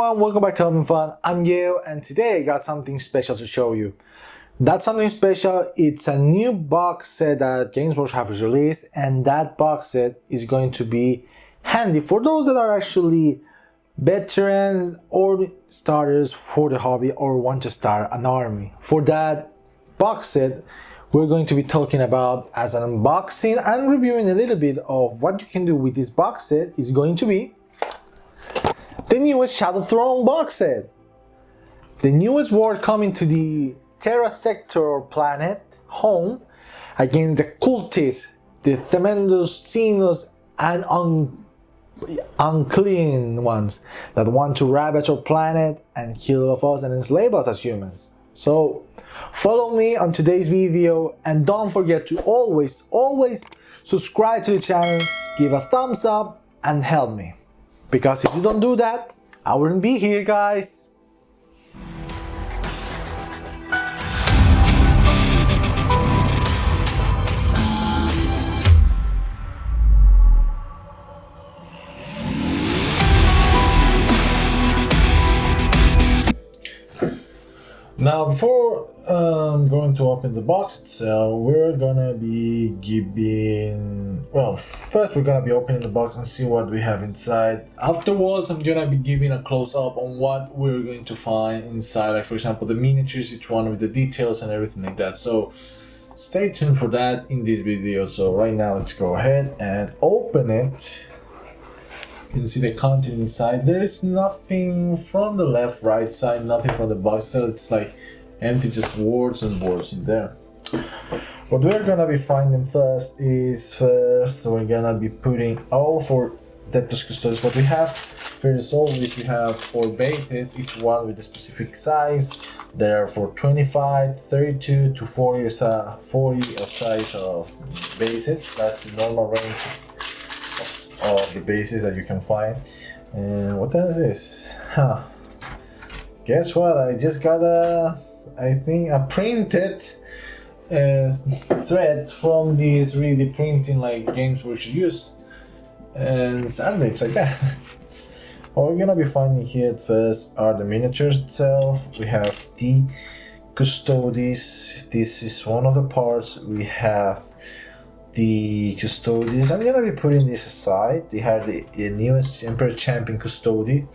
everyone, welcome back to Having Fun. I'm Yale, and today I got something special to show you. That's something special. It's a new box set that Games Workshop has released, and that box set is going to be handy for those that are actually veterans or starters for the hobby or want to start an army. For that box set, we're going to be talking about as an unboxing and reviewing a little bit of what you can do with this box set is going to be the newest Shadow Throne box set. The newest war coming to the Terra Sector planet home against the cultists, the tremendous Xenos and unclean ones that want to ravage our planet and kill all of us and enslave us as humans. So follow me on today's video and don't forget to always subscribe to the channel, give a thumbs up and help me. Because if you don't do that, I wouldn't be here, guys. Now, before going to open the box itself, we're gonna be giving, first we're gonna be opening the box and see what we have inside. Afterwards, I'm gonna be giving a close-up on what we're going to find inside, like for example the miniatures, each one with the details and everything like that. So stay tuned for that in this video. So right now, let's go ahead and open it. You can see the content inside. There's nothing from the left, right side, nothing from the box. So it's like empty, just words and words in there. What we're gonna be finding we're gonna be putting all for Adeptus Custodes. What we have first, always we have 4 bases, each one with a specific size. They are for 25, 32 to 40 of size of bases. That's the normal range of the bases that you can find. And what else is this? Guess what? I just got a printed thread from this 3D printing like Games Workshop use, and sadly it's like that. What we're gonna be finding here first are the miniatures itself. We have the Custodes. This is one of the parts. We have the Custodes. I'm gonna be putting this aside. They have the newest Emperor Champion Custode.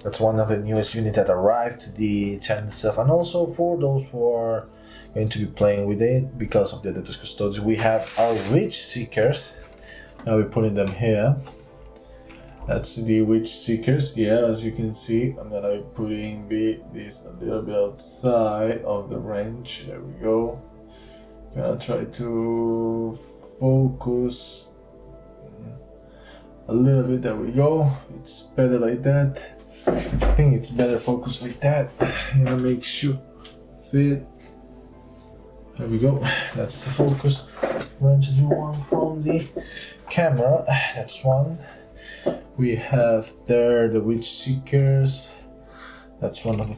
That's one of the newest units that arrived to the channel itself. And also for those who are going to be playing with it because of the Adeptus Custodes, we have our Witch Seekers. I'll be putting them here. That's the Witch Seekers. Yeah, as you can see, I'm gonna be putting this a little bit outside of the range. There we go. Gonna try to focus a little bit. There we go. It's better like that. I think it's better focused like that. I'm gonna make sure fit. There we go. That's the focus. I'm going to do one from the camera. That's one. We have there the Witch Seekers. That's one of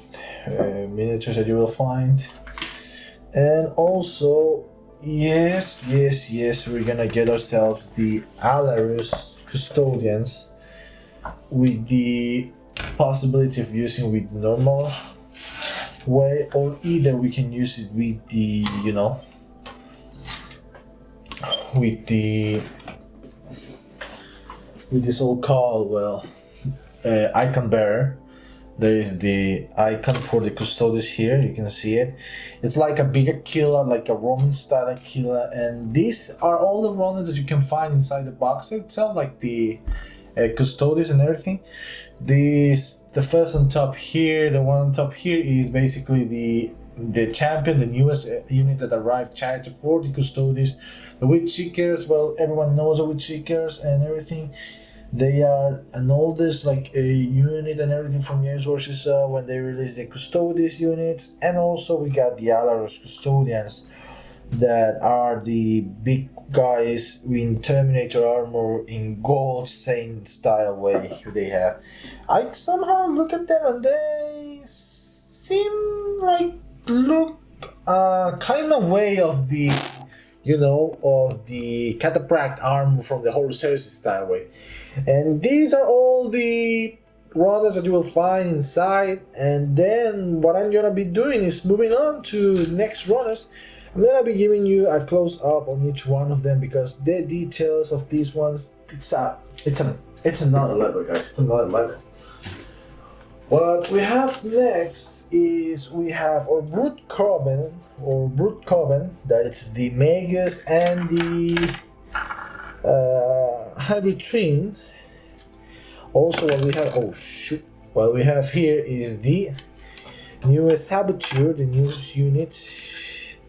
the miniatures that you will find. And also, yes, we're gonna get ourselves the Alarus Custodians with the possibility of using with the normal way, or either we can use it with the, with this so-called, icon bearer. There is the icon for the Custodes here, you can see it. It's like a bigger killer, like a Roman style killer, and these are all the Romans that you can find inside the box itself, like the Custodes and everything. The first on top here, the one on top here is basically the champion, the newest unit that arrived charged for the Custodes. The Witch Seekers, well, everyone knows the Witch Seekers and everything. They are an oldest like a unit and everything from Games Workshop when they released the Custodes units. And also we got the Alarus Custodians that are the big guys in Terminator armor in gold Saint style way they have. I somehow look at them and they seem like kind of way of the of the cataphract armor from the Horus Heresy style way. And these are all the runners that you will find inside, and then what I'm gonna be doing is moving on to the next runners. I'm gonna be giving you a close up on each one of them because the details of these ones, it's another level, guys. It's another level. What we have next is we have our Brute Coven, that it's the Magus and the Hybrid Twin. Also, what we have here is the newest Saboteur, the newest unit.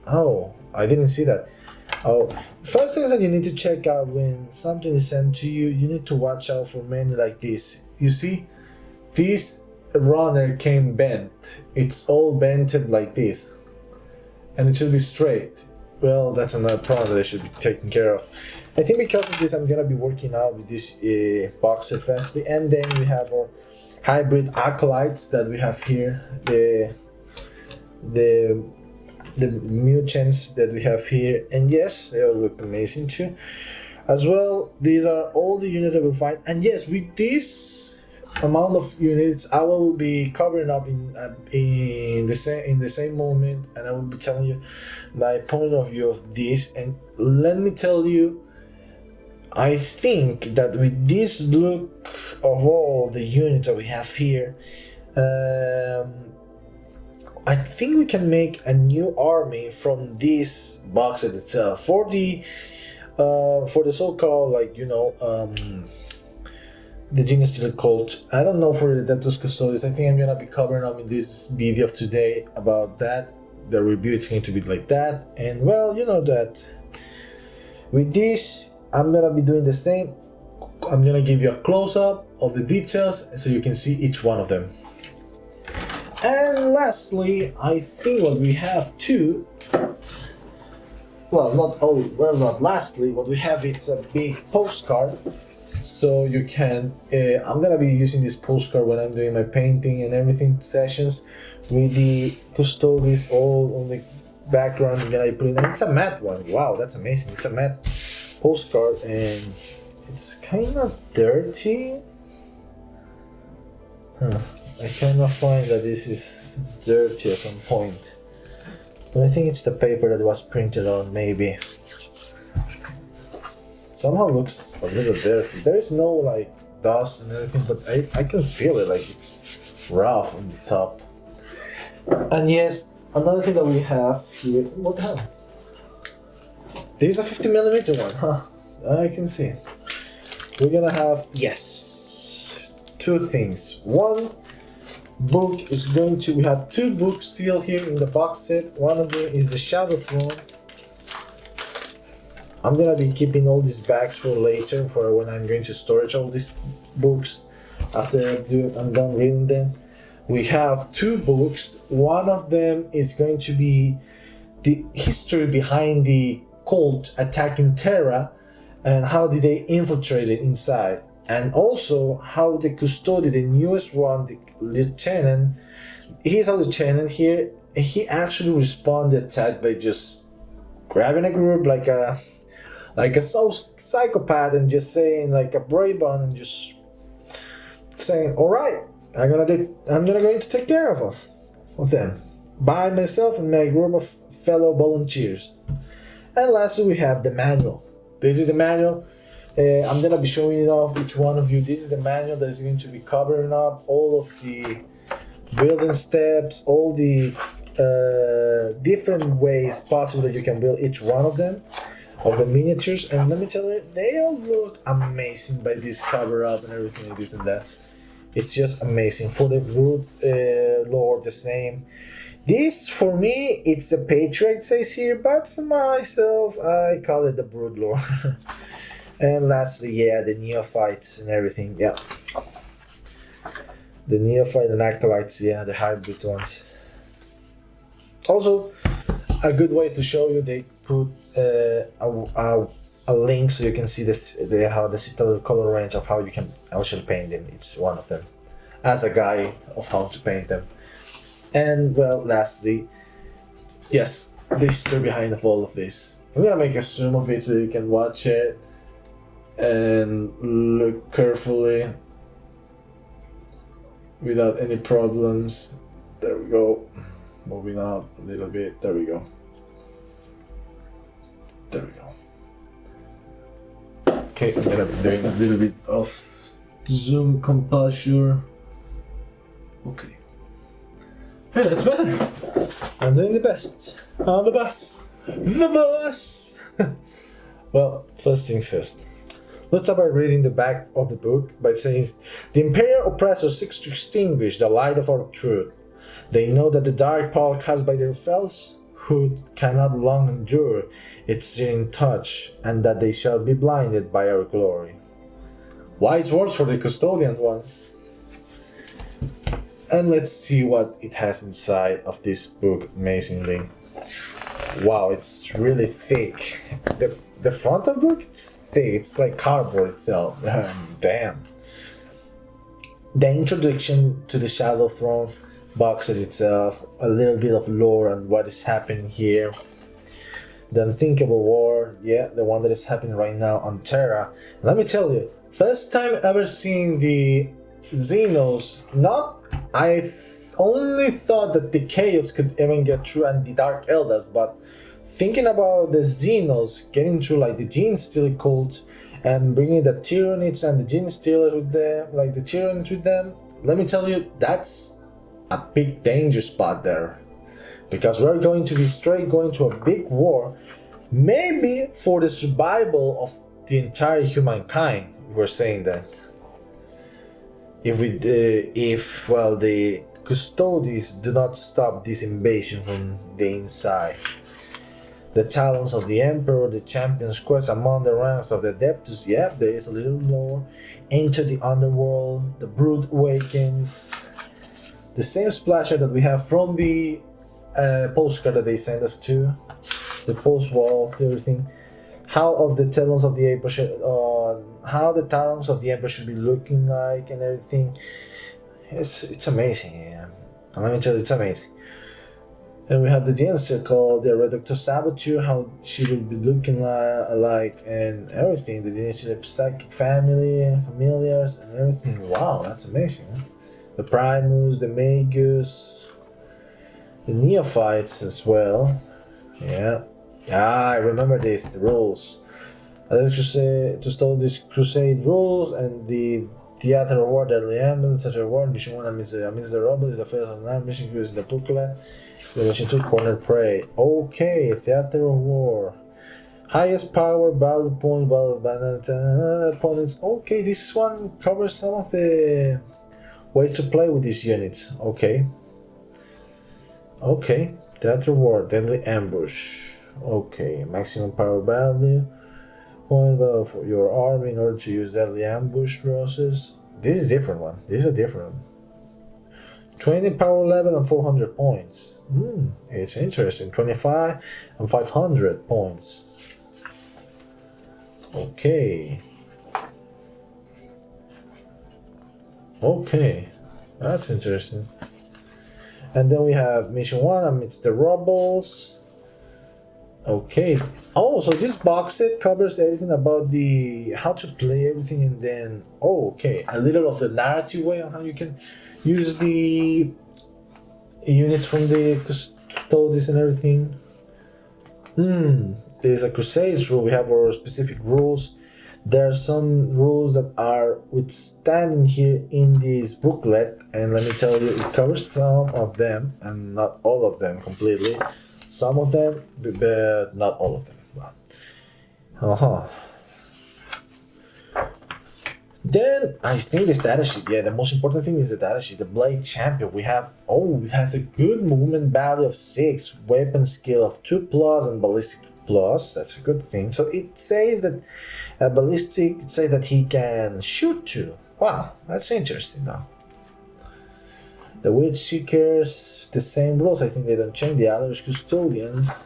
Oh, I didn't see that. Oh, first thing that you need to check out when something is sent to you, you need to watch out for many like this. You see, this runner came bent. It's all bented like this, and it should be straight. Well, that's another problem that I should be taking care of. I think because of this, I'm gonna be working out with this box set firstly, and then we have our hybrid acolytes that we have here. The mutants that we have here, and yes, they all look amazing too. As well, these are all the units that we'll find, and yes, with this amount of units, I will be covering up in the same moment, and I will be telling you my point of view of this. And let me tell you, I think that with this look of all the units that we have here, I think we can make a new army from this box set itself for the so-called, like, the Genestealer Cults. I don't know for the Adeptus Custodes. I think I'm gonna be covering up in this video of today about that. The review is going to be like that, and well, you know that with this I'm gonna be doing the same. I'm gonna give you a close-up of the details so you can see each one of them. And lastly, I think what we have too, not lastly, what we have, it's a big postcard. So you can, I'm gonna be using this postcard when I'm doing my painting and everything sessions with the Custodes all on the background. I'm gonna put in, and it's a matte one. Wow, that's amazing. It's a matte postcard and it's kind of dirty. I kind of find that this is dirty at some point, but I think it's the paper that was printed on, maybe. Somehow looks a little dirty. There is no like dust and everything, but I can feel it, like it's rough on the top. And yes, another thing that we have here, what the hell? This is a 50mm one, huh? I can see. We're gonna have, yes, two things. One book is going to, we have two books sealed here in the box set. One of them is the Shadow Throne. I'm gonna be keeping all these bags for later, for when I'm going to storage all these books after I'm done reading them. We have two books. One of them is going to be the history behind the cult attacking Terra and how did they infiltrate it inside, and also how the Custodian, the newest one, the lieutenant, he's a lieutenant here. He actually responded to attack by just grabbing a group like a psychopath and just saying, like a Brabant, and just saying, all right, I'm gonna go to take care of them by myself and my group of fellow volunteers. And lastly, we have the manual. This is the manual. I'm gonna be showing it off each one of you. This is the manual that is going to be covering up all of the building steps, all the different ways possible that you can build each one of them, of the miniatures. And let me tell you, they all look amazing by this cover up and everything like this and that. It's just amazing. For the Brood Lord, the same. This, for me, it's the Patriarch, it says here, but for myself, I call it the Brood Lord. And lastly, yeah, the Neophytes and everything, yeah. The Neophyte and Acolytes, yeah, the hybrid ones. Also, a good way to show you, they put a link so you can see how the color range of how you can actually paint them, each one of them, as a guide of how to paint them. And well, lastly, yes, the history behind all of this. I'm gonna make a stream of it so you can watch it and look carefully. without any problems. There we go. Moving up a little bit. There we go. There we go. Okay, I'm gonna be doing a little bit of zoom composure. Okay. Hey, that's better. I'm doing the best. On the bus. The bus. Well, first things first. Let's start by reading the back of the book by saying, the Imperial oppressors seek to extinguish the light of our truth. They know that the dark power cast by their falsehood cannot long endure its searing touch, and that they shall be blinded by our glory. Wise words for the custodian ones. And let's see what it has inside of this book, amazingly. Wow, it's really thick. The front of the book, it's thick, it's like cardboard itself. Damn. The introduction to the Shadow Throne box itself, a little bit of lore on what is happening here. The unthinkable war, yeah, the one that is happening right now on Terra. And let me tell you, first time ever seeing the Xenos, I only thought that the Chaos could even get through and the Dark Elders, but thinking about the Xenos getting through like the Genestealer Cults and bringing the Tyranids and the Genestealers with them, like the Tyranids with them, let me tell you, that's a big danger spot there. Because we're going to be straight going to a big war, maybe for the survival of the entire humankind, we're saying that. If the Custodes do not stop this invasion from the inside. The talents of the Emperor, the champion's quest among the ranks of the Adeptus, yep, there is a little lore. Into the underworld, the brood awakens. The same splasher that we have from the postcard that they sent us to. The post wall, everything. How the talents of the Emperor should be looking like and everything. It's amazing, yeah. And let me tell you, it's amazing. And we have the Genestealer Cult, the Adeptus Custodes, how she will be looking like and everything. The Genestealer Psychic family, familiars, and everything. Wow, that's amazing. Huh? The Primus, the Magus, the Neophytes as well. Yeah. I remember this, the rules. Let's just say to start this crusade rules and the Theater of War, Deadly Ambulance, Theater of War, Mission 1 amidst the rubble is the first of the mission using the booklet. The mission 2, Corner Prey. Okay, Theater of War. Highest power, battle point, battle of opponents. Okay, this one covers some of the ways to play with these units. Okay. Theater of War, Deadly Ambush. Okay, maximum power value. Point value for your army in order to use Deadly Ambush process. This is a different one. 20 power level and 400 points. It's interesting. 25 and 500 points. Okay, that's interesting. And then we have Mission 1 amidst the rubbles. Okay. Oh, so this box set covers everything about the how to play everything, and then a little of the narrative way on how you can use the units from the Custodes and everything. There's a Crusades rule. We have our specific rules. There are some rules that are withstanding here in this booklet, and let me tell you, it covers some of them and not all of them completely. Some of them, but not all of them. Then I think this data sheet. Yeah, the most important thing is the data sheet. The Blade Champion. We have. It has a good movement value of 6, weapon skill of 2+, and ballistic plus. That's a good thing. So it says that ballistic. It says that he can shoot 2. Wow, that's interesting now. The Witch Seekers, the same rules. I think they don't change. The Adeptus Custodians,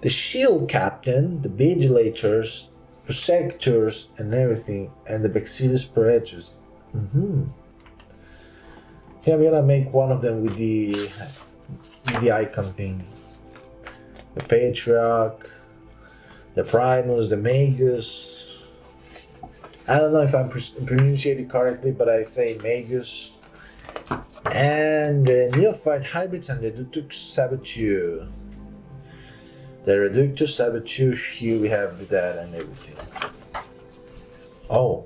the Shield Captain, the Vigilators, Prosecutors, and everything, and the Vexillus Praetors. Yeah, I'm gonna make one of them with the icon thing. The Patriarch, the Primus, the Magus. I don't know if I'm pronouncing it correctly, but I say Magus. And the Neophyte Hybrids and the Adeptus Saboteur. The Adeptus Saboteur, here we have that and everything. Oh.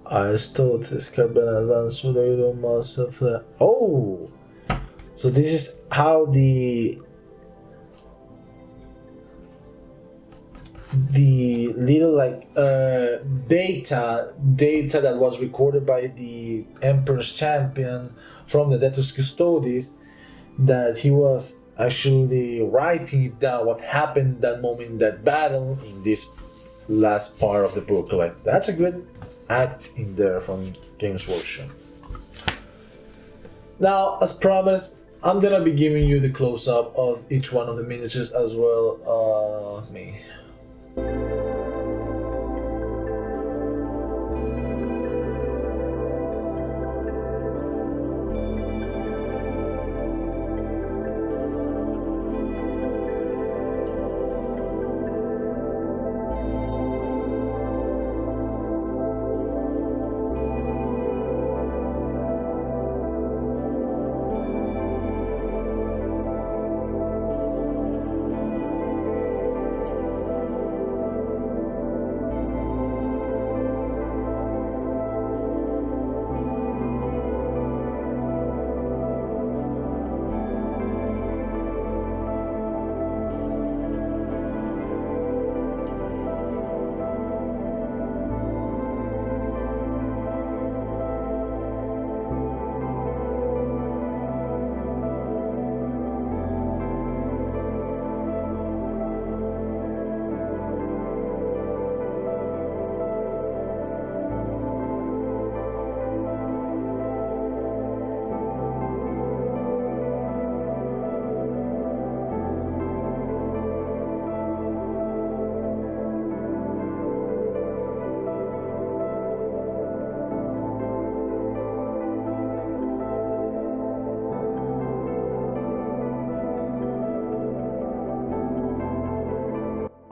I stole this carbon advance with a mass of oh! So this is how the little like data that was recorded by the Emperor's Champion from the Adeptus Custodes, that he was actually writing it down what happened that moment in that battle in this last part of the book. Like, that's a good act in there from Games Workshop. Now, as promised, I'm gonna be giving you the close-up of each one of the miniatures as well. Me.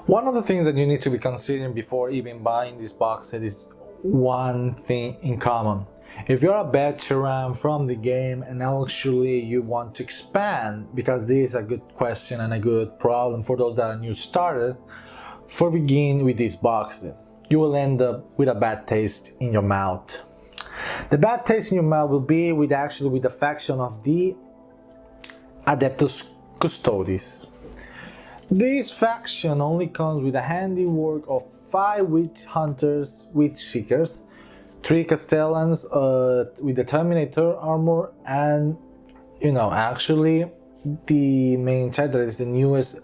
One of the things that you need to be considering before even buying this box set is one thing in common. If you're a veteran from the game and actually you want to expand, because this is a good question and a good problem for those that are new started, for begin with this box set, you will end up with a bad taste in your mouth. The bad taste in your mouth will be with the faction of the Adeptus Custodes. This faction only comes with a handiwork of 5 witch hunters, witch seekers, 3 castellans with the Terminator armor, and actually the main character is the newest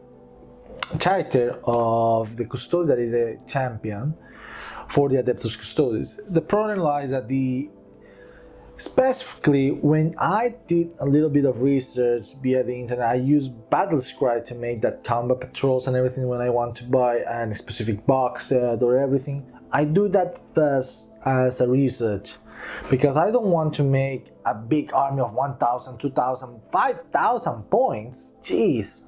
character of the Custodes, that is a champion for the Adeptus Custodes. The problem lies that specifically, when I did a little bit of research via the internet, I used Battlescribe to make that combat patrols and everything when I want to buy a specific box set or everything. I do that first as a research because I don't want to make a big army of 1,000, 2,000, 5,000 points. Jeez.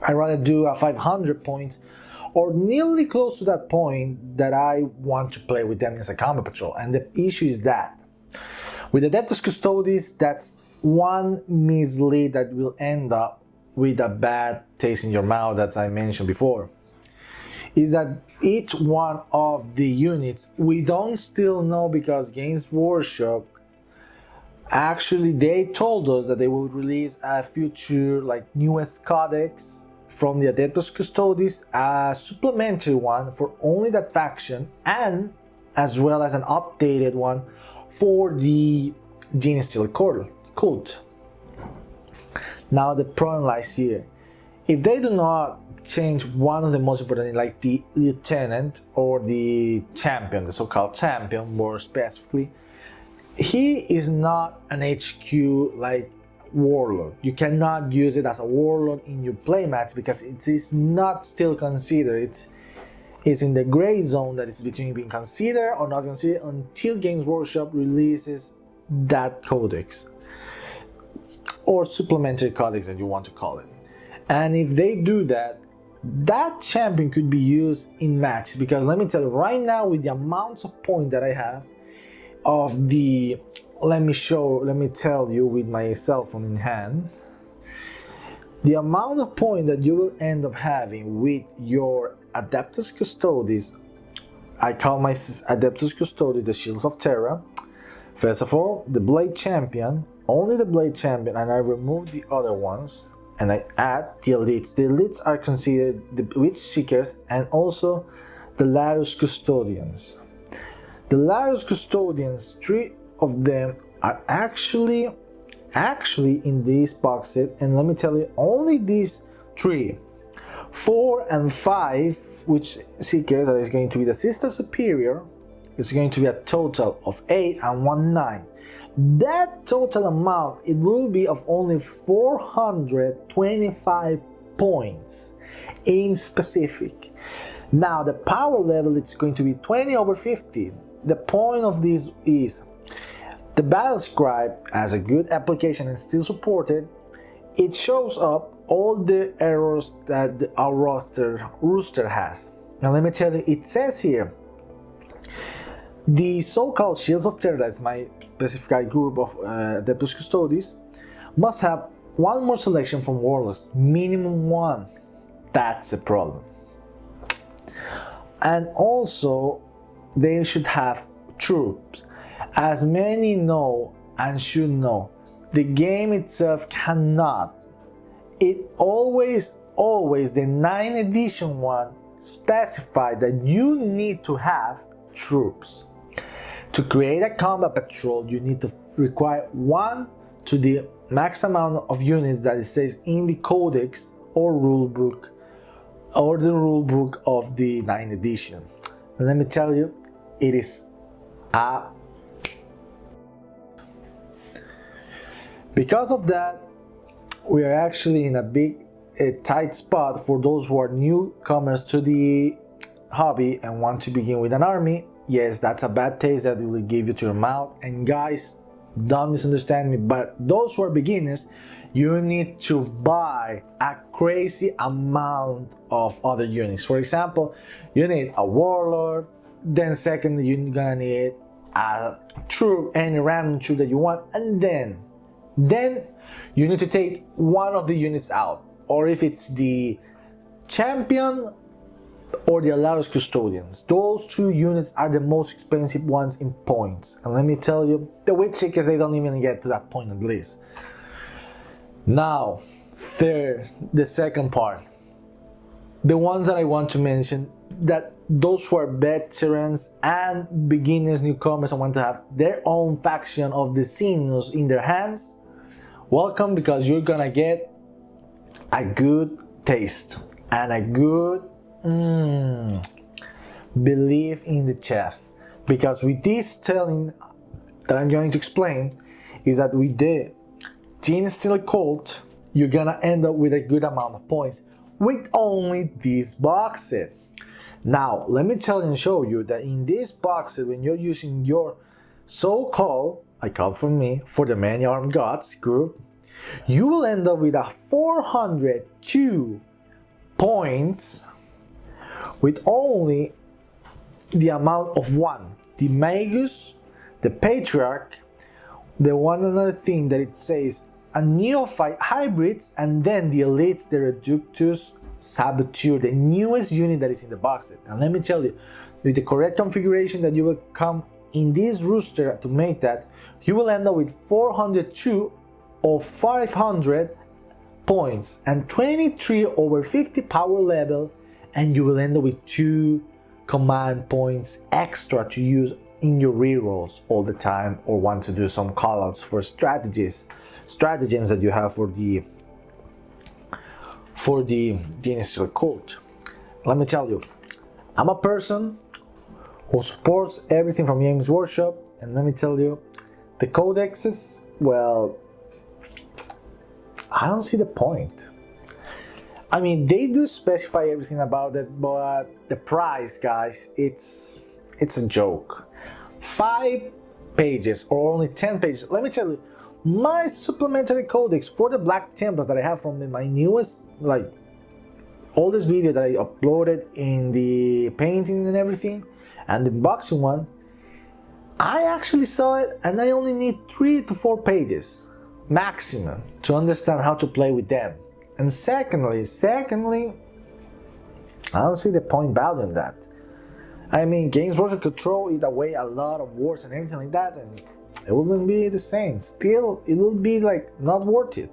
I'd rather do a 500 points or nearly close to that point that I want to play with them as a combat patrol. And the issue is that with the Adeptus Custodes, that's one mislead that will end up with a bad taste in your mouth, as I mentioned before. Is that each one of the units, we don't still know, because Games Workshop, actually they told us that they will release a future newest codex from the Adeptus Custodes, a supplementary one for only that faction, and as well as an updated one for the Genestealer Cult. Now the problem lies here. If they do not change one of the most important, like the lieutenant or the champion, the so-called champion more specifically, he is not an HQ like warlord. You cannot use it as a warlord in your playmatch because it is not still considered. It's in the gray zone that it's between being considered or not considered until Games Workshop releases that codex or supplementary codex that you want to call it. And if they do that, that champion could be used in match, because let me tell you right now, with the amounts of points that I have of the let me tell you with my cell phone in hand, the amount of points that you will end up having with your Adeptus Custodes. I call my Adeptus Custodes the Shields of Terra. First of all, the Blade Champion, only the Blade Champion, and I remove the other ones, and I add the Elites. The Elites are considered the Witch Seekers and also the Larus Custodians. The Larus Custodians, 3 of them are actually in this box set, and let me tell you, only these 3, 4 and 5 Witch Seekers, that is going to be the Sister Superior, it's going to be a total of 8 and 1 9. That total amount, it will be of only 425 points in specific. Now the power level, it's going to be 20 over 50. The point of this is the Battle Scribe as a good application and still supported. It shows up all the errors that our rooster has. Now let me tell you, it says here, the so-called Shields of Terra, that's my specified group of Adeptus Custodes, must have 1 more selection from Warlocks, minimum 1. That's a problem. And also, they should have troops. As many know and should know, the game itself cannot. It always, the 9th edition one specified that you need to have troops. To create a combat patrol, you need to require 1 to the max amount of units that it says in the codex or rulebook, or the rulebook of the 9th edition. And let me tell you, it is because of that, we are actually in a tight spot for those who are newcomers to the hobby and want to begin with an army. Yes, that's a bad taste that it will give you to your mouth. And guys, don't misunderstand me, but those who are beginners, you need to buy a crazy amount of other units. For example, you need a warlord, then second you're gonna need a troop, any random troop that you want, and then you need to take one of the units out, or if it's the champion or the Larus Custodians. Those 2 units are the most expensive ones in points. And let me tell you, the Witch Seekers, they don't even get to that point at least. Now, the second part. The ones that I want to mention, that those who are veterans and beginners, newcomers, and want to have their own faction of the Xenos in their hands, welcome, because you're gonna get a good taste and a good belief in the chef. Because with this telling that I'm going to explain, is that with the Genestealer Cult, you're gonna end up with a good amount of points with only this box set. Now, let me tell you and show you that in this box set, when you're using your so-called, I call for me, for the Many Armed Gods group, you will end up with a 402 points with only the amount of 1. The Magus, the Patriarch, the one another thing that it says, a Neophyte Hybrids, and then the Elites, the Reductus Saboteur, the newest unit that is in the box set. And let me tell you, with the correct configuration that you will come in this rooster to make that, you will end up with 402 or 500 points and 23 over 50 power level, and you will end up with 2 command points extra to use in your rerolls all the time, or want to do some callouts for stratagems that you have for the Genestealer Cult. Let me tell you, I'm a person who supports everything from Games Workshop, and let me tell you, the codexes, well, I don't see the point. I mean, they do specify everything about it, but the price, guys, it's a joke. 5 pages or only 10 pages. Let me tell you, my supplementary codex for the Black Templars that I have from my newest, oldest video that I uploaded in the painting and everything, and the unboxing one, I actually saw it and I only need 3 to 4 pages maximum to understand how to play with them. And secondly, I don't see the point value in that. I mean, Games Workshop could throw it away a lot of words and everything like that, and it wouldn't be the same. Still, it would be like not worth it.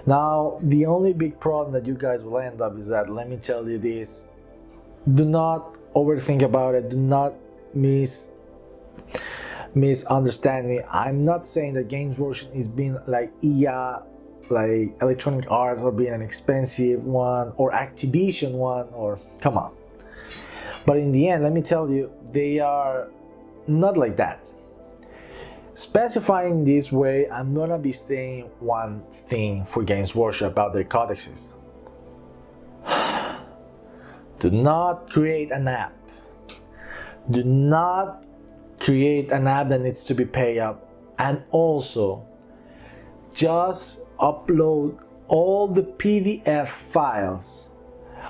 Now, the only big problem that you guys will end up is that, let me tell you this, do not overthink about it, do not misunderstand me. I'm not saying that Games Workshop is being like EA, like Electronic Arts, or being an expensive one, or Activision one, or come on. But in the end, let me tell you, they are not like that. Specifying this way, I'm gonna be saying one thing for Games Workshop about their codexes. Do not create an app. Do not create an app that needs to be paid up. And also, just upload all the PDF files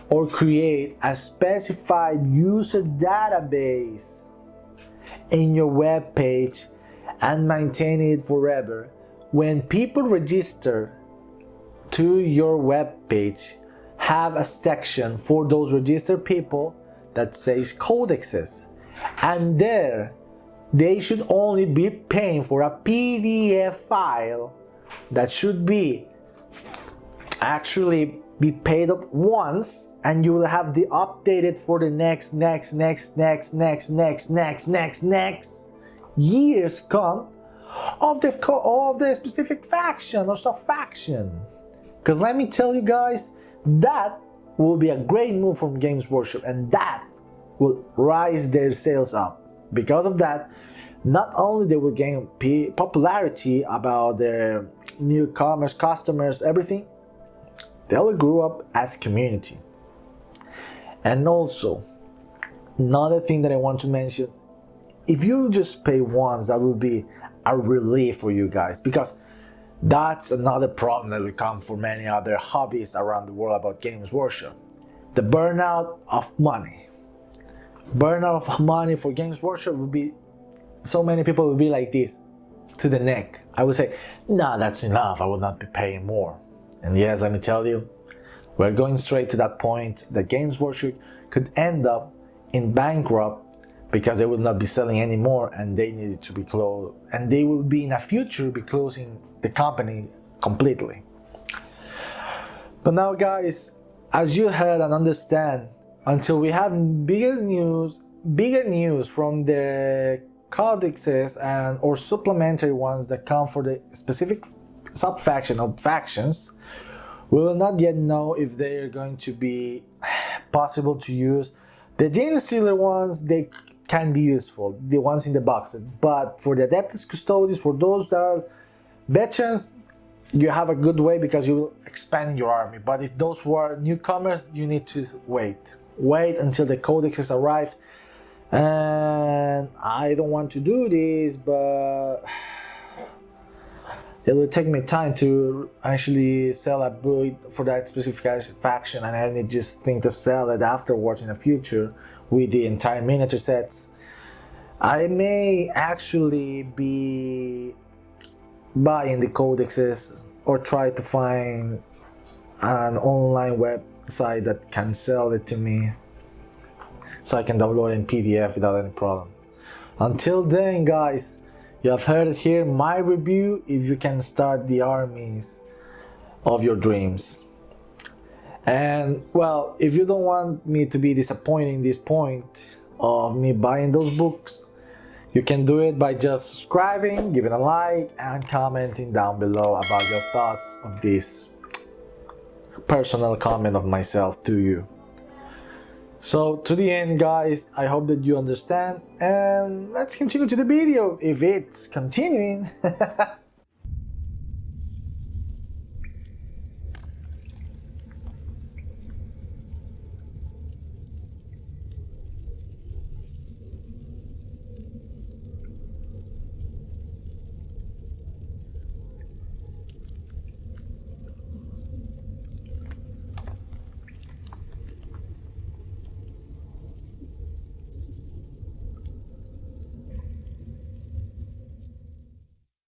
or create a specified user database in your web page and maintain it forever. When people register to your web page, have a section for those registered people that says codexes, and there they should only be paying for a PDF file that should be actually be paid up once, and you will have the updated for the next years come of the specific faction or sub-faction. Because let me tell you guys, that will be a great move from Games Workshop, and that will rise their sales up. Because of that, not only they will gain popularity about their newcomers, customers, everything, they will grow up as a community. And also, another thing that I want to mention, if you just pay once, that will be a relief for you guys, because that's another problem that will come for many other hobbies around the world about Games Workshop. The burnout of money. Burnout of money for Games Workshop would be, so many people will be like this, to the neck. I would say, nah, that's enough, I will not be paying more. And yes, let me tell you, we're going straight to that point that Games Workshop could end up in bankrupt because they will not be selling anymore, and they needed to be closed, and they will be in the future be closing the company completely. But now guys, as you heard and understand, until we have bigger news from the codexes and or supplementary ones that come for the specific sub-faction or factions, we will not yet know if they are going to be possible to use. The Genestealer ones, they can be useful, the ones in the boxes, but for the Adeptus Custodes, for those that are veterans, you have a good way because you will expand your army. But if those were newcomers, you need to wait until the codexes arrive. And I don't want to do this, but it will take me time to actually sell a book for that specific faction, and I need just think to sell it afterwards in the future with the entire miniature sets. I may actually be buying the codexes or try to find an online website that can sell it to me so I can download it in PDF without any problem. Until then guys, you have heard it here, my review, if you can start the armies of your dreams. And well, if you don't want me to be disappointing this point of me buying those books, you can do it by just subscribing, giving a like, and commenting down below about your thoughts of this personal comment of myself to you. So to the end guys, I hope that you understand, and let's continue to the video if it's continuing.